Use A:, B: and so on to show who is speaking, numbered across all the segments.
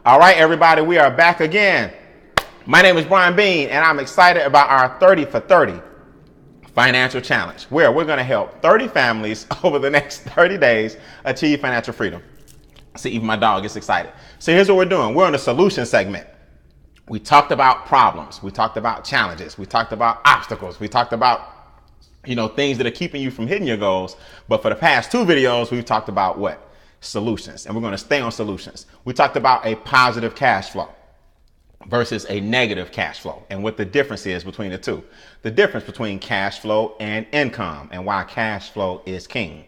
A: All right, everybody, we are back again. My name is Brian Bean, and I'm excited about our 30 for 30 financial challenge, where we're going to help 30 families over the next 30 days achieve financial freedom. See, even my dog gets excited. So here's what we're doing. We're in the solution segment. We talked about problems. We talked about challenges. We talked about obstacles. We talked about things that are keeping you from hitting your goals. But for the past two videos, we've talked about what? Solutions. And we're going to stay on solutions. We talked about a positive cash flow versus a negative cash flow and what the difference is between the two. The difference between cash flow and income and why cash flow is king.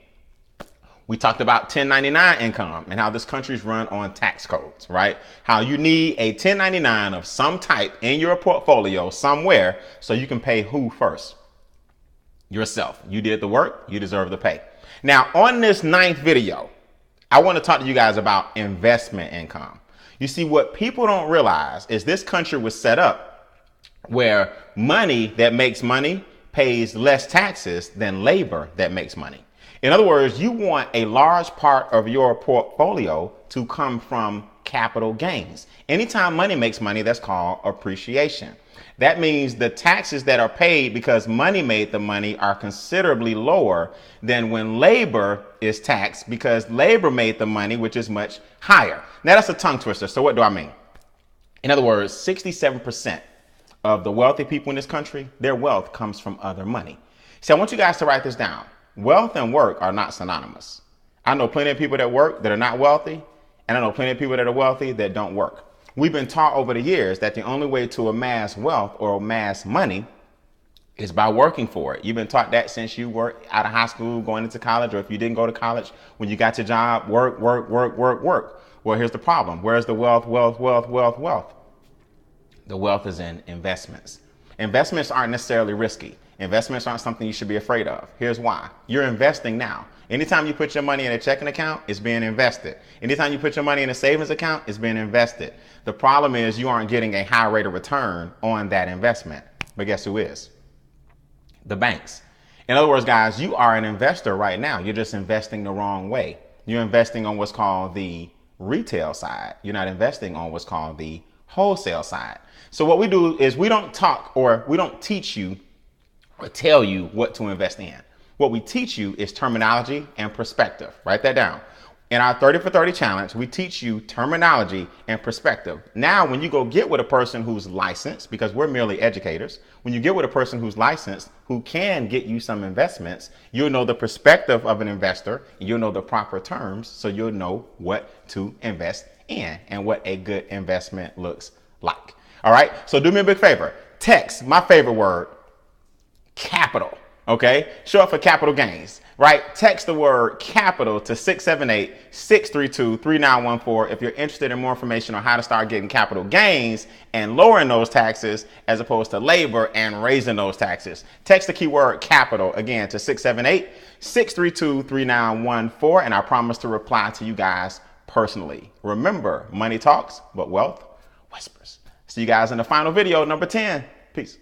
A: We talked about 1099 income and how this country's run on tax codes, right? How you need a 1099 of some type in your portfolio somewhere so you can pay who first? Yourself. You did the work, you deserve the pay. Now, on this 9th video, I want to talk to you guys about investment income. You see, what people don't realize is this country was set up where money that makes money pays less taxes than labor that makes money. In other words, you want a large part of your portfolio to come from capital gains. Anytime money makes money, that's called appreciation. That means the taxes that are paid because money made the money are considerably lower than when labor is taxed because labor made the money, which is much higher. Now that's a tongue twister. So what do I mean? In other words, 67% of the wealthy people in this country, their wealth comes from other money. See, I want you guys to write this down. Wealth and work are not synonymous. I know plenty of people that work that are not wealthy, and I know plenty of people that are wealthy that don't work. We've been taught over the years that the only way to amass wealth or amass money is by working for it. You've been taught that since you were out of high school, going into college, or if you didn't go to college, when you got your job, work. Well, here's the problem. Where's the wealth? The wealth is in investments. Investments aren't necessarily risky. Investments aren't something you should be afraid of. Here's why. You're investing now. Anytime you put your money in a checking account, it's being invested. Anytime you put your money in a savings account, it's being invested. The problem is you aren't getting a high rate of return on that investment. But guess who is? The banks. In other words, guys, you are an investor right now. You're just investing the wrong way. You're investing on what's called the retail side. You're not investing on what's called the wholesale side. So what we do is we don't talk or we don't teach you or tell you what to invest in. What we teach you is terminology and perspective. Write that down. In our 30 for 30 challenge, we teach you terminology and perspective. Now, when you go get with a person who's licensed, because we're merely educators, when you get with a person who's licensed, who can get you some investments, you'll know the perspective of an investor, and you'll know the proper terms, so you'll know what to invest in and what a good investment looks like. All right, so do me a big favor. Text my favorite word, capital. Okay, short for capital gains, right? Text the word capital to 678-632-3914 if you're interested in more information on how to start getting capital gains and lowering those taxes as opposed to labor and raising those taxes. Text the keyword capital again to 678-632-3914 and I promise to reply to you guys personally. Remember, money talks, but wealth whispers. See you guys in the final video, number 10. Peace.